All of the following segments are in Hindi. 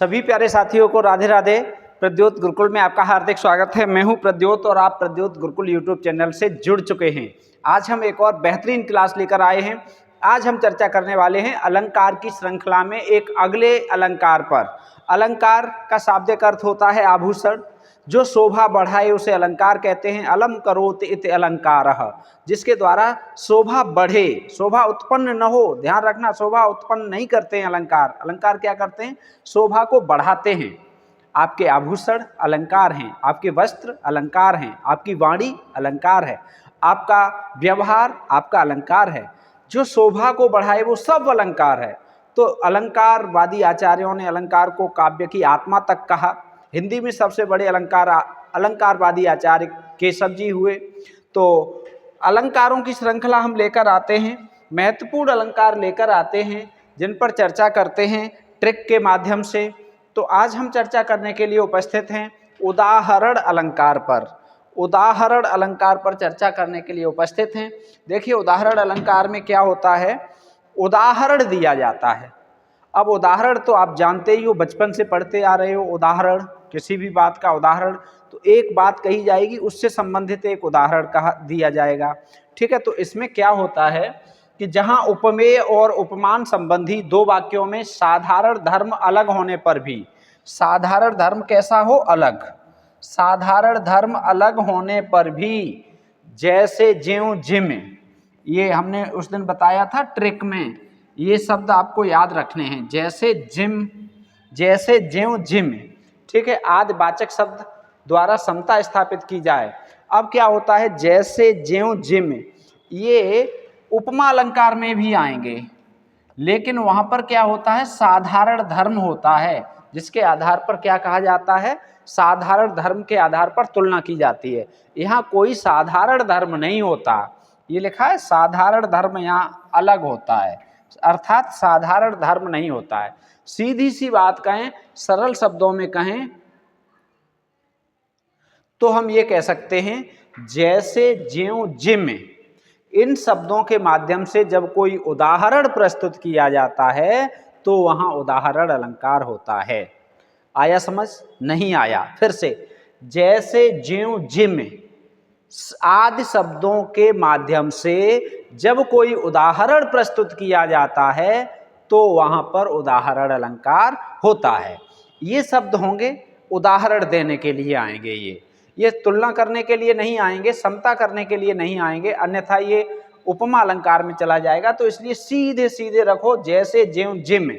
सभी प्यारे साथियों को राधे राधे। प्रद्योत गुरुकुल में आपका हार्दिक स्वागत है। मैं हूं प्रद्योत और आप प्रद्योत गुरुकुल यूट्यूब चैनल से जुड़ चुके हैं। आज हम एक और बेहतरीन क्लास लेकर आए हैं। आज हम चर्चा करने वाले हैं अलंकार की श्रृंखला में एक अगले अलंकार पर। अलंकार का शाब्दिक अर्थ होता है आभूषण। जो शोभा बढ़ाए उसे अलंकार कहते हैं। अलम करोति इति अलंकारः, जिसके द्वारा शोभा बढ़े, शोभा उत्पन्न न हो। ध्यान रखना, शोभा उत्पन्न नहीं करते हैं अलंकार। अलंकार क्या करते हैं? शोभा को बढ़ाते हैं। आपके आभूषण अलंकार हैं, आपके वस्त्र अलंकार हैं, आपकी वाणी अलंकार है, आपका व्यवहार आपका अलंकार है। जो शोभा को बढ़ाए वो सब अलंकार है। तो अलंकारवादी आचार्यों ने अलंकार को काव्य की आत्मा तक कहा। हिंदी में सबसे बड़े अलंकारवादी आचार्य केशव जी हुए। तो अलंकारों की श्रृंखला हम लेकर आते हैं, महत्वपूर्ण अलंकार लेकर आते हैं, जिन पर चर्चा करते हैं ट्रिक के माध्यम से। तो आज हम चर्चा करने के लिए उपस्थित हैं उदाहरण अलंकार पर। उदाहरण अलंकार पर चर्चा करने के लिए उपस्थित हैं। देखिए, उदाहरण अलंकार में क्या होता है? उदाहरण दिया जाता है। अब उदाहरण तो आप जानते ही हो, बचपन से पढ़ते आ रहे हो। उदाहरण किसी भी बात का उदाहरण, तो एक बात कही जाएगी, उससे संबंधित एक उदाहरण कहा दिया जाएगा। ठीक है, तो इसमें क्या होता है कि जहां उपमेय और उपमान संबंधी दो वाक्यों में साधारण धर्म अलग होने पर भी, साधारण धर्म कैसा हो? अलग। साधारण धर्म अलग होने पर भी, जैसे ज्यों जिम, ये हमने उस दिन बताया था ट्रिक में, ये शब्द आपको याद रखने हैं। जैसे जिम, जैसे ज्यों जिम। ठीक है, आदि वाचक शब्द द्वारा समता स्थापित की जाए। अब क्या होता है? जैसे ज्यों जिम, ये उपमा अलंकार में भी आएंगे, लेकिन वहां पर क्या होता है? साधारण धर्म होता है, जिसके आधार पर क्या कहा जाता है? साधारण धर्म के आधार पर तुलना की जाती है। यहाँ कोई साधारण धर्म नहीं होता, ये लिखा है साधारण धर्म, यहाँ अलग होता है, अर्थात साधारण धर्म नहीं होता है। सीधी सी बात कहें, सरल शब्दों में कहें तो हम ये कह सकते हैं, जैसे ज्यों जिम, इन शब्दों के माध्यम से जब कोई उदाहरण प्रस्तुत किया जाता है तो वहां उदाहरण अलंकार होता है। आया समझ? नहीं आया? फिर से, जैसे ज्यों जिम आदि शब्दों के माध्यम से जब कोई उदाहरण प्रस्तुत किया जाता है तो वहां पर उदाहरण अलंकार होता है। ये शब्द होंगे, उदाहरण देने के लिए आएंगे। ये तुलना करने के लिए नहीं आएंगे, समता करने के लिए नहीं आएंगे, अन्यथा ये उपमा अलंकार में चला जाएगा। तो इसलिए सीधे सीधे रखो, जैसे ज्यों जिम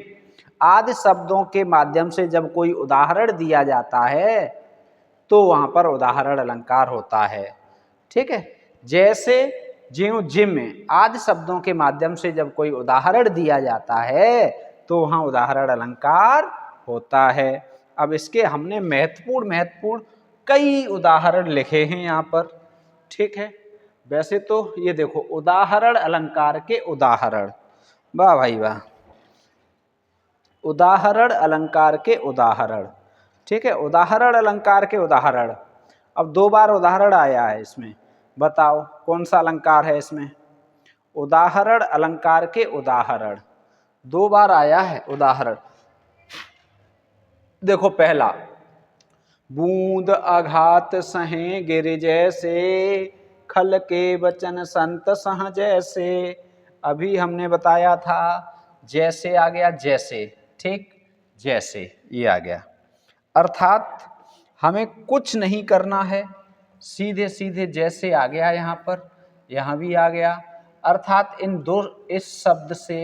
आदि शब्दों के माध्यम से जब कोई उदाहरण दिया जाता है तो वहां पर उदाहरण अलंकार होता है। ठीक है, जैसे ज्यों जिम आदि शब्दों के माध्यम से जब कोई उदाहरण दिया जाता है तो वहां उदाहरण अलंकार होता है। अब इसके हमने महत्वपूर्ण कई उदाहरण लिखे हैं यहाँ पर। ठीक है, वैसे तो ये देखो, उदाहरण अलंकार के उदाहरण, वाह भाई वाह, उदाहरण अलंकार के उदाहरण। ठीक है, उदाहरण अलंकार के उदाहरण। अब दो बार उदाहरण आया है इसमें, बताओ कौन सा अलंकार है इसमें? उदाहरण अलंकार के उदाहरण दो बार आया है। उदाहरण देखो, पहला, बूंद आघात सहे गिर जैसे, खल के वचन संत सह जैसे। अभी हमने बताया था, जैसे आ गया, जैसे। ठीक, जैसे ये आ गया, अर्थात हमें कुछ नहीं करना है, सीधे सीधे जैसे आ गया। यहाँ पर, यहाँ भी आ गया, अर्थात इन दो, इस शब्द से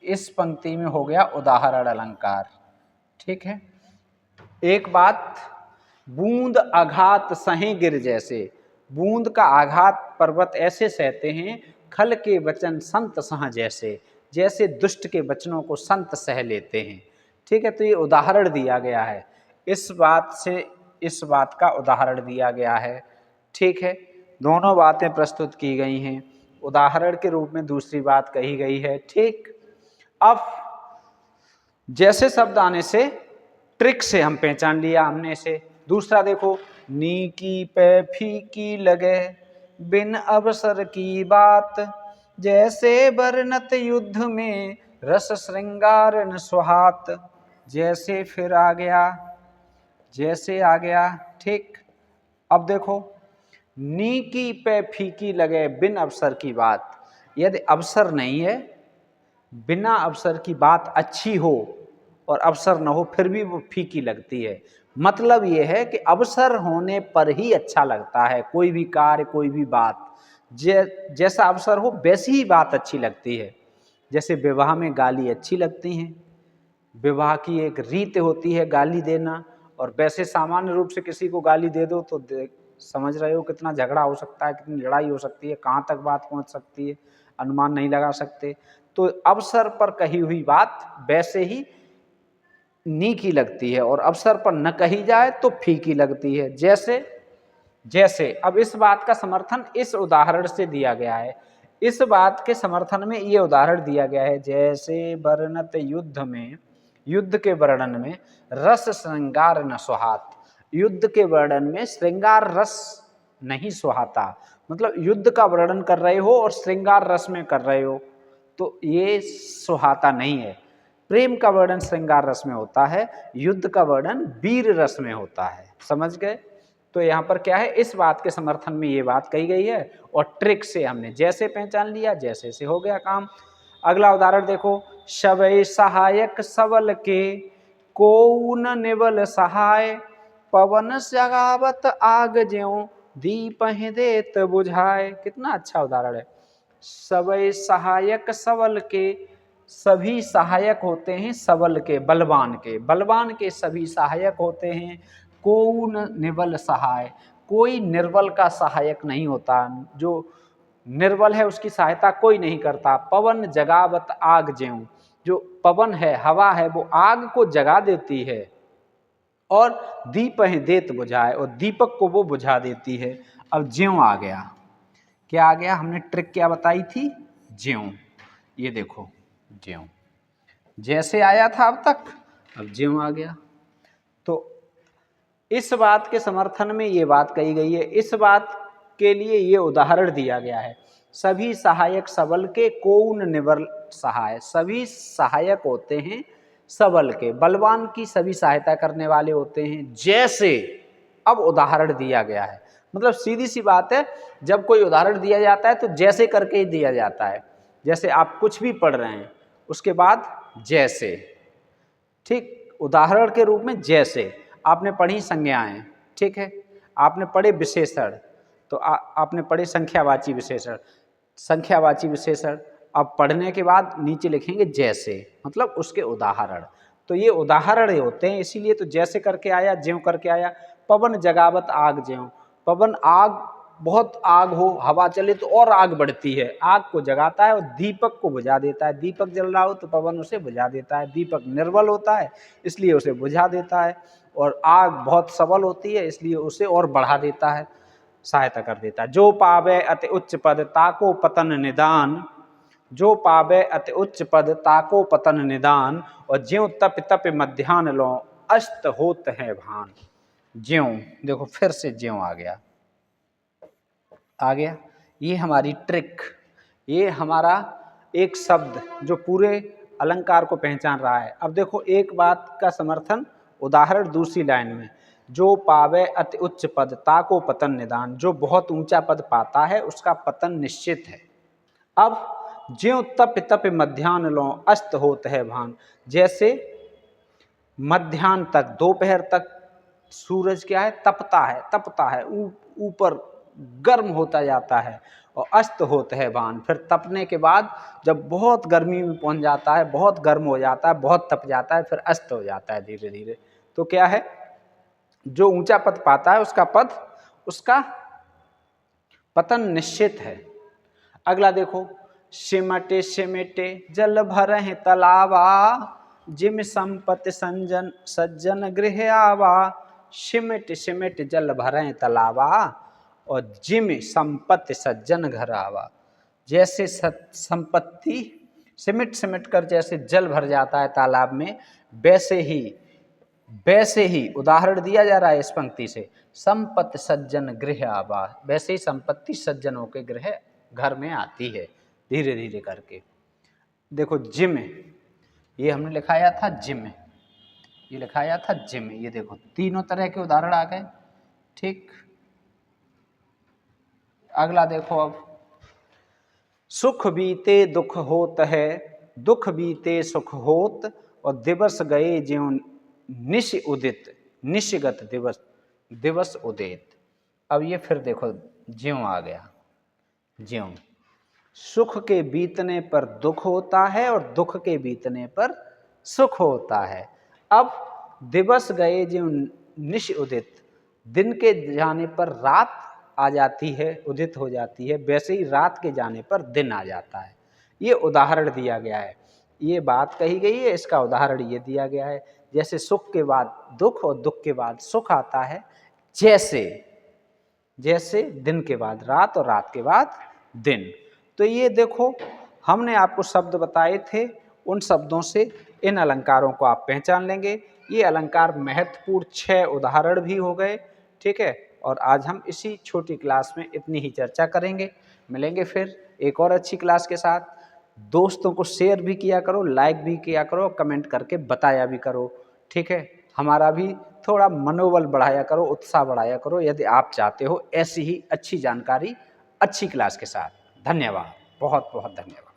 इस पंक्ति में हो गया उदाहरण अलंकार। ठीक है, एक बात, बूंद आघात सहे गिर जैसे, बूंद का आघात पर्वत ऐसे सहते हैं, खल के वचन संत सह जैसे, जैसे दुष्ट के वचनों को संत सह लेते हैं। ठीक है, तो ये उदाहरण दिया गया है, इस बात से इस बात का उदाहरण दिया गया है। ठीक है, दोनों बातें प्रस्तुत की गई हैं, उदाहरण के रूप में दूसरी बात कही गई है। ठीक, अब जैसे शब्द आने से ट्रिक से हम पहचान लिया हमने इसे। दूसरा देखो, नीकी पे फीकी लगे बिन अवसर की बात, जैसे बरनत युद्ध में रस श्रृंगार न सुहात। जैसे फिर आ गया, जैसे आ गया। ठीक, अब देखो, नीकी पे फीकी लगे बिन अवसर की बात। यदि अवसर नहीं है, बिना अवसर की बात अच्छी हो और अवसर न हो फिर भी वो फीकी लगती है। मतलब ये है कि अवसर होने पर ही अच्छा लगता है कोई भी कार्य, कोई भी बात। जैसा अवसर हो वैसी ही बात अच्छी लगती है। जैसे विवाह में गाली अच्छी लगती हैं, विवाह की एक रीत होती है गाली देना, और वैसे सामान्य रूप से किसी को गाली दे दो तो समझ रहे हो कितना झगड़ा हो सकता है, कितनी लड़ाई हो सकती है, कहाँ तक बात पहुँच सकती है, अनुमान नहीं लगा सकते। तो अवसर पर कही हुई बात वैसे ही नीकी लगती है, और अवसर पर न कही जाए तो फीकी लगती है। जैसे जैसे अब इस बात का समर्थन इस उदाहरण से दिया गया है। इस बात के समर्थन में ये उदाहरण दिया गया है, जैसे वर्णत युद्ध में, युद्ध के वर्णन में रस श्रृंगार न सुहात। युद्ध के वर्णन में श्रृंगार रस नहीं सुहाता। मतलब युद्ध का वर्णन कर रहे हो और श्रृंगार रस में कर रहे हो तो ये सुहाता नहीं है। प्रेम का वर्णन श्रृंगार रस में होता है, युद्ध का वर्णन वीर रस में होता है। समझ गए? तो यहाँ पर क्या है, इस बात के समर्थन में ये बात कही गई है, और ट्रिक से हमने जैसे पहचान लिया, जैसे से हो गया काम। अगला उदाहरण देखो, शवै सहायक सबल के को न निबल सहाय, पवन जगावत आग ज्यों दीप देत बुझाए। कितना अच्छा उदाहरण है। सवै सहायक सबल के, सभी सहायक होते हैं सबल के, बलवान के, बलवान के सभी सहायक होते हैं। कौन निर्बल सहाय, कोई निर्बल का सहायक नहीं होता, जो निर्बल है उसकी सहायता कोई नहीं करता। पवन जगावत आग ज्यों, जो पवन है, हवा है, वो आग को जगा देती है, और दीप है देत बुझाए, और दीपक को वो बुझा देती है। अब ज्यों आ गया, क्या आ गया, हमने ट्रिक क्या बताई थी, ज्यों। ये देखो ज्यों, जैसे आया था अब तक, अब ज्यों आ गया। तो इस बात के समर्थन में ये बात कही गई है, इस बात के लिए ये उदाहरण दिया गया है। सभी सहायक सबल के, कौन निबल सहाय, सभी सहायक होते हैं सबल के, बलवान की सभी सहायता करने वाले होते हैं। जैसे अब उदाहरण दिया गया है, मतलब सीधी सी बात है, जब कोई उदाहरण दिया जाता है तो जैसे करके ही दिया जाता है। जैसे आप कुछ भी पढ़ रहे हैं, उसके बाद जैसे, ठीक, उदाहरण के रूप में जैसे आपने पढ़ी संज्ञाएं, ठीक है, आपने पढ़े विशेषण, तो आपने पढ़े संख्यावाची विशेषण, संख्यावाची विशेषण, अब पढ़ने के बाद नीचे लिखेंगे जैसे, मतलब उसके उदाहरण। तो ये उदाहरण होते हैं, इसीलिए तो जैसे करके आया, ज्यों करके आया। पवन जगावत आग ज्यों, पवन आग, बहुत आग हो, हवा चले तो और आग बढ़ती है, आग को जगाता है और दीपक को बुझा देता है। दीपक जल रहा हो तो पवन उसे बुझा देता है। दीपक निर्बल होता है इसलिए उसे बुझा देता है, और आग बहुत सबल होती है इसलिए उसे और बढ़ा देता है, सहायता कर देता है। जो पावे अति उच्च पद ताको पतन निदान, जो पावे अति उच्च पद ताको पतन निदान, और ज्यों तप तप मध्यान्ह लो अस्त होत है भान। ज्यों, देखो फिर से ज्यों आ गया, आ गया। ये हमारी ट्रिक, ये हमारा एक शब्द जो पूरे अलंकार को पहचान रहा है। अब देखो एक बात का समर्थन उदाहरण दूसरी लाइन में, जो पावे अति उच्च पद ताको पतन निदान, जो बहुत ऊंचा पद पाता है उसका पतन निश्चित है। अब ज्यों तप तप मध्यान्ह लो अस्त होत है भान, जैसे मध्यान्ह तक, दोपहर तक सूरज क्या है, तपता है, तपता है, ऊपर गर्म होता जाता है, और अस्त होता है भान। फिर तपने के बाद जब बहुत गर्मी में पहुंच जाता है, बहुत गर्म हो जाता है, बहुत तप जाता है, फिर अस्त हो जाता है धीरे धीरे। तो क्या है, जो ऊंचा पद पाता है उसका पद, उसका पतन निश्चित है। अगला देखो, सिमटे सिमटे जल भरहि तलावा, जिम संपत्ति संजन सज्जन गृह आवा। सिमट सिमट जल भरहि तलावा, और जिम संपत्ति सज्जन घर आवा। जैसे संपत्ति सिमट सिमट कर जैसे जल भर जाता है तालाब में, वैसे ही उदाहरण दिया जा रहा है इस पंक्ति से, संपत्ति सज्जन गृह आवा, वैसे ही संपत्ति सज्जनों के गृह घर में आती है धीरे धीरे करके। देखो जिम, ये हमने लिखाया था जिम, ये लिखाया था जिम। ये देखो तीनों तरह के उदाहरण आ गए। ठीक, अगला देखो अब, सुख बीते दुख होत है, दुख बीते सुख होत, और दिवस गए ज्यों निश उदित, निशगत दिवस, दिवस उदित। अब ये फिर देखो ज्यों आ गया, ज्यों। सुख के बीतने पर दुख होता है और दुख के बीतने पर सुख होता है। अब दिवस गए ज्यों निश उदित, दिन के जाने पर रात आ जाती है, उदित हो जाती है, वैसे ही रात के जाने पर दिन आ जाता है। ये उदाहरण दिया गया है, ये बात कही गई है, इसका उदाहरण ये दिया गया है। जैसे सुख के बाद दुख और दुख के बाद सुख आता है, जैसे जैसे दिन के बाद रात और रात के बाद दिन। तो ये देखो हमने आपको शब्द बताए थे, उन शब्दों से इन अलंकारों को आप पहचान लेंगे। ये अलंकार महत्वपूर्ण 6 उदाहरण भी हो गए। ठीक है, और आज हम इसी छोटी क्लास में इतनी ही चर्चा करेंगे। मिलेंगे फिर एक और अच्छी क्लास के साथ। दोस्तों को शेयर भी किया करो, लाइक भी किया करो, कमेंट करके बताया भी करो। ठीक है, हमारा भी थोड़ा मनोबल बढ़ाया करो, उत्साह बढ़ाया करो, यदि आप चाहते हो ऐसी ही अच्छी जानकारी अच्छी क्लास के साथ। धन्यवाद, बहुत बहुत धन्यवाद।